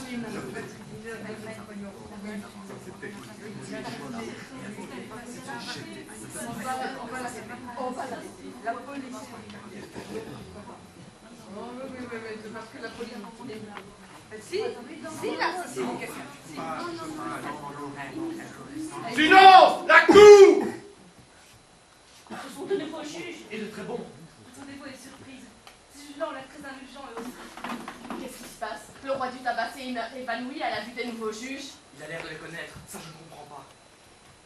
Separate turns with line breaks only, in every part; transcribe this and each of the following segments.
La police. Oh, oui, c'est parce que la police... Si, là, si.
Silence! La cour!
Ce sont de nouveaux juges.
Et de très bons.
Attendez-vous à une surprise. Ces juges-là ont l'air très indulgents eux aussi.
Qu'est-ce qui se passe? Le roi du tabac s'est évanoui à la vue des nouveaux juges.
Il a l'air de les connaître. Ça, je ne comprends pas.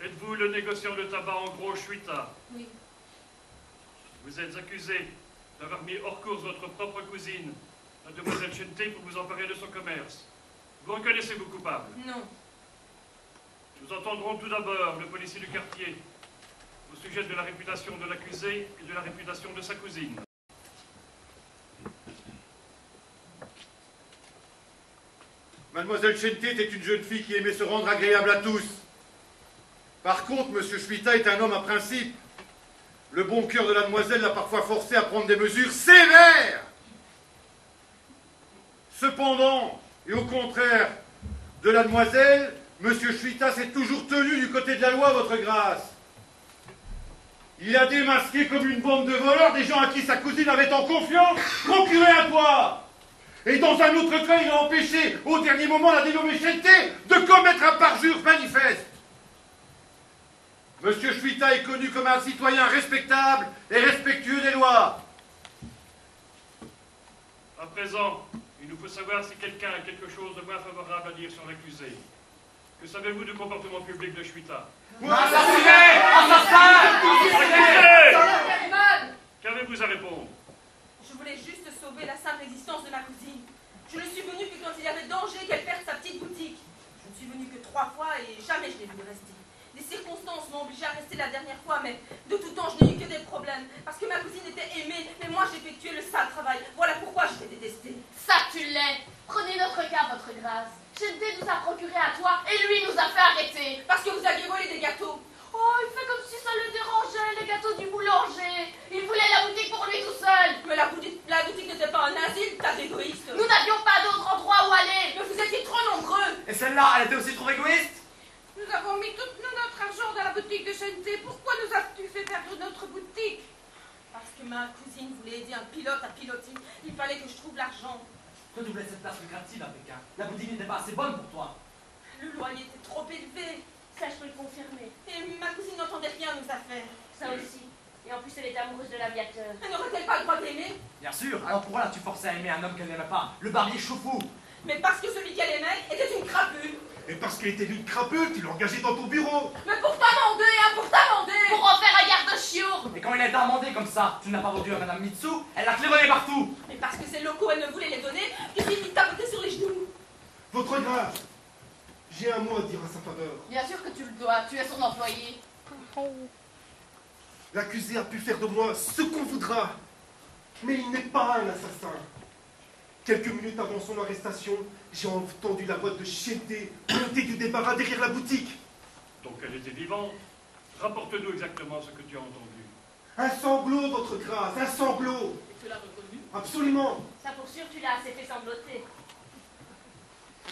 Êtes-vous le négociant de tabac en gros Schwita?
Oui.
Vous êtes accusé d'avoir mis hors course votre propre cousine, mademoiselle Chente, pour vous emparer de son commerce. Vous reconnaissez-vous coupable?
Non.
Nous entendrons tout d'abord le policier du quartier au sujet de la réputation de l'accusé et de la réputation de sa cousine.
Mademoiselle Chente était une jeune fille qui aimait se rendre agréable à tous. Par contre, Monsieur Schwita est un homme à principe. Le bon cœur de la demoiselle l'a parfois forcé à prendre des mesures sévères. Cependant, et au contraire de la demoiselle, Monsieur Schwita s'est toujours tenu du côté de la loi, votre grâce. Il a démasqué comme une bande de voleurs des gens à qui sa cousine avait en confiance procuré un toit. Et dans un autre cas, il a empêché au dernier moment la dénommée Chente de commettre un parjure manifeste. Monsieur Schwita est connu comme un citoyen respectable et respectueux des lois.
À présent, il nous faut savoir si quelqu'un a quelque chose de moins favorable à dire sur l'accusé. Que savez-vous du comportement public de Schwita?
Assassiné! Assassin!
Qu'avez-vous à répondre?
Je voulais juste sauver la simple existence de ma cousine. Je ne suis venue que quand il y avait danger qu'elle perde sa petite boutique. Je ne suis venue que 3 fois et jamais je l'ai vue rester. Des circonstances m'ont obligée à rester la dernière fois, mais de tout temps, je n'ai eu que des problèmes. Parce que ma cousine était aimée, mais moi, j'effectuais le sale travail. Voilà pourquoi je l'ai détestée.
Ça, tu l'es. Prenez notre cas, votre grâce. Chente nous a procuré à toi et lui nous a fait arrêter.
Parce que vous aviez volé des gâteaux.
Oh, il fait comme si ça le dérangeait, les gâteaux du boulanger. Il voulait la boutique pour lui tout seul.
Mais la boutique n'était pas un asile, tas d'égoïstes.
Nous n'avions pas d'autre endroit où aller.
Mais vous étiez trop nombreux.
Et celle-là, elle était aussi trop égoïste?
Nous avons mis tout notre argent dans la boutique de Chente. Pourquoi nous as-tu fait perdre notre boutique?
Parce que ma cousine voulait aider un pilote à piloter. Il fallait que je trouve l'argent.
Toi, tu voulais cette place lucrative à Pékin. La boutique n'était pas assez bonne pour toi.
Le loyer était trop élevé.
Ça, je peux le confirmer.
Et ma cousine n'entendait rien à nos affaires.
Ça aussi. Et en plus, elle est amoureuse de l'aviateur.
Elle n'aurait-elle pas le droit d'aimer?
Bien sûr. Alors pourquoi l'as-tu forcé à aimer un homme qu'elle n'aimait pas? Le barbier Choufou.
Mais parce que celui qu'elle aimait était une crapule.
Et parce qu'elle était une crapule, tu l'as engagée dans ton bureau.
Mais pour t'amender, hein, pour t'amender.
Pour en faire un garde-chiour.
Et quand il a été amendé comme ça, tu ne l'as pas vendu à Madame Mitsu, elle l'a claironné partout.
Mais parce que ces locaux, elle ne voulait les donner, que finit tapoter sur les genoux.
Votre grâce, j'ai un mot à dire à sa faveur.
Bien sûr que tu le dois. Tu es son employé.
L'accusé a pu faire de moi ce qu'on voudra, mais il n'est pas un assassin. Quelques minutes avant son arrestation, j'ai entendu la voix de Chente monter du débarras derrière la boutique.
Donc elle était vivante. Rapporte-nous exactement ce que tu as entendu.
Un sanglot, votre grâce, un sanglot.
Et tu l'as reconnu?
Absolument.
Ça pour sûr, tu l'as assez fait sangloter.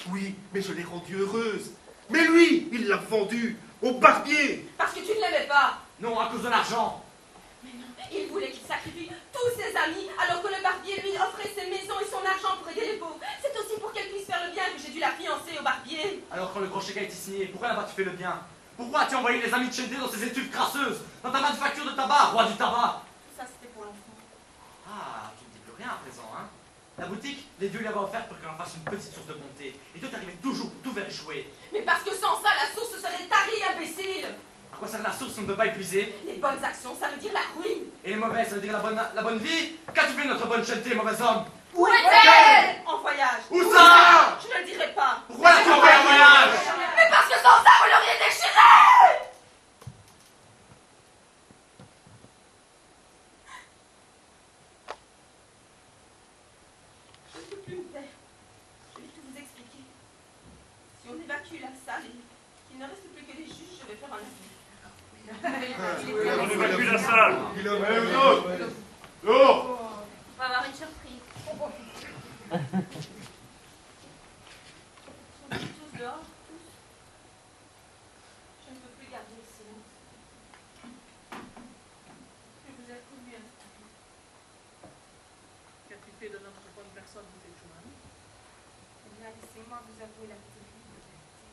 Oui, mais je l'ai rendue heureuse. Mais lui, il l'a vendue au barbier.
Parce que tu ne l'aimais pas.
Non, à cause de l'argent.
Mais non, il voulait qu'il sacrifie tous ses amis, alors que le barbier lui offrait ses maisons et son argent pour aider les pauvres. C'est aussi pour qu'elle puisse faire le bien que j'ai dû la fiancer au barbier.
Alors quand le gros chèque a été signé, pourquoi n'as-tu pas fait le bien? Pourquoi as-tu envoyé les amis de Chente dans ces études crasseuses? Dans ta manufacture de tabac, roi du tabac?
Ça, c'était pour l'enfant.
Ah, tu ne dis plus rien à présent, hein? La boutique, les dieux l'avaient offerte pour qu'elle en fasse une petite source de bonté. Et toi, t'arrivais toujours pour tout faire échouer.
Mais parce que sans ça, la source serait tarie, imbécile.
À quoi sert la source si on ne peut pas épuiser?
Les bonnes actions, ça veut dire la ruine.
Et les mauvaises, ça veut dire la bonne vie? Qu'as-tu fait notre bonne Chente, mauvais homme?
Où est-elle? En voyage.
Où ça?
Je ne le dirai pas.
Pourquoi l'as-tu envoyé en voyage?
Mais parce que sans ça, vous l'auriez déchiré. Je ne peux plus me taire. Je vais tout vous expliquer. Si on évacue la salle et qu'il ne reste plus que les juges, je vais faire un affaire.
On évacue la salle.
Il a même l'autre. L'autre.
On va avoir une surprise.
personne vous êtes jointe?
Eh bien, laissez-moi vous avouer la terrible vérité.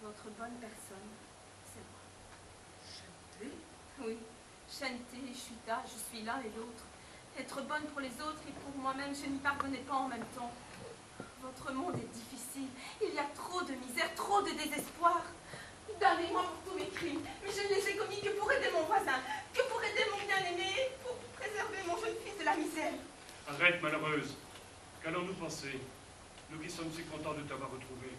Votre bonne personne, c'est moi.
Chanté?
Oui, Shenté et Chuita, je suis l'un et l'autre. Être bonne pour les autres et pour moi-même, je n'y parvenais pas en même temps. Votre monde est difficile. Il y a trop de misère, trop de désespoir. Damnez-moi pour tous mes crimes, mais je ne les ai commis que pour aider mon voisin, que pour aider mon bien-aimé, pour préserver mon jeune fils de la misère.
Arrête, malheureuse. Qu'allons-nous penser, nous qui sommes si contents de t'avoir retrouvé?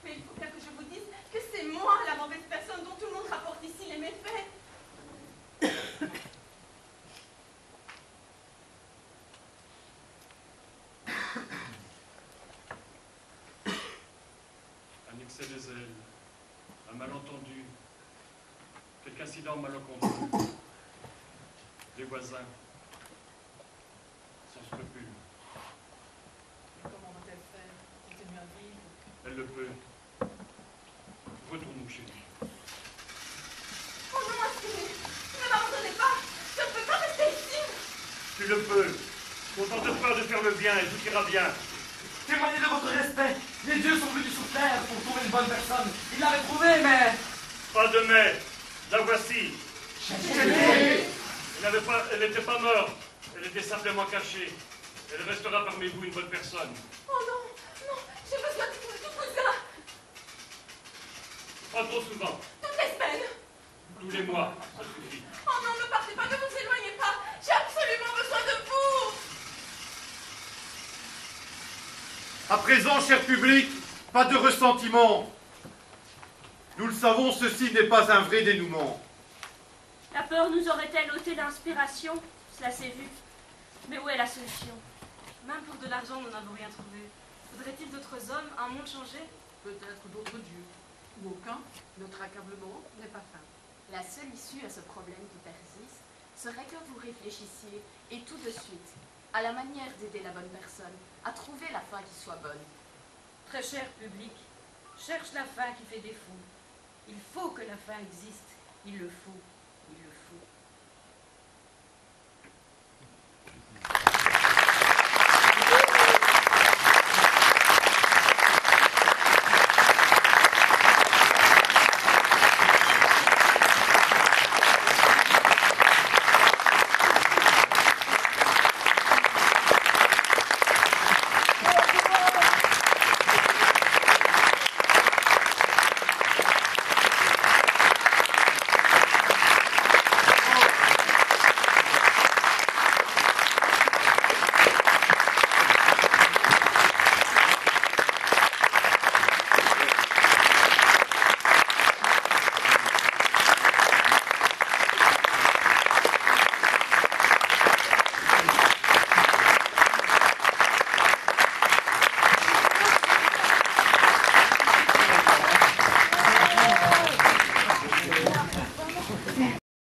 Mais il faut bien que je vous dise que c'est moi la mauvaise personne dont tout le monde rapporte ici les méfaits.
Un excès de zèle, un malentendu, quelque incident malencontreux, des voisins, sans scrupule.
Et comment va-t-elle faire? Continuer à vivre?
Elle le peut. Retournons chez nous.
Oh non, Aspirine, ne m'abandonnez pas. Je ne peux pas rester ici.
Tu le peux. Contente-toi de faire le bien et tout ira bien.
Témoignez de votre respect. Les dieux sont venus sur terre pour trouver une bonne personne. Ils l'avaient trouvée, mais...
Pas de mais. La voici. Elle n'était pas morte. Elle était simplement cachée. Elle restera parmi vous une bonne personne.
Oh non, non, j'ai besoin de tout cousin.
Pas trop souvent.
Toutes les semaines.
Tous les mois. Ça suffit.
Oh non, ne partez pas, ne vous éloignez pas. J'ai absolument besoin de vous.
À présent, cher public, pas de ressentiment. Nous le savons, ceci n'est pas un vrai dénouement.
La peur nous aurait-elle ôté l'inspiration? Cela s'est vu. Mais où est la solution?
Même pour de l'argent, nous n'avons rien trouvé. Faudrait-il d'autres hommes, un monde changé?
Peut-être d'autres dieux. Ou aucun. Notre accablement n'est pas fin.
La seule issue à ce problème qui persiste serait que vous réfléchissiez, et tout de suite, à la manière d'aider la bonne personne, à trouver la fin qui soit bonne.
Très cher public, cherche la fin qui fait défaut. Il faut que la fin existe, il le faut.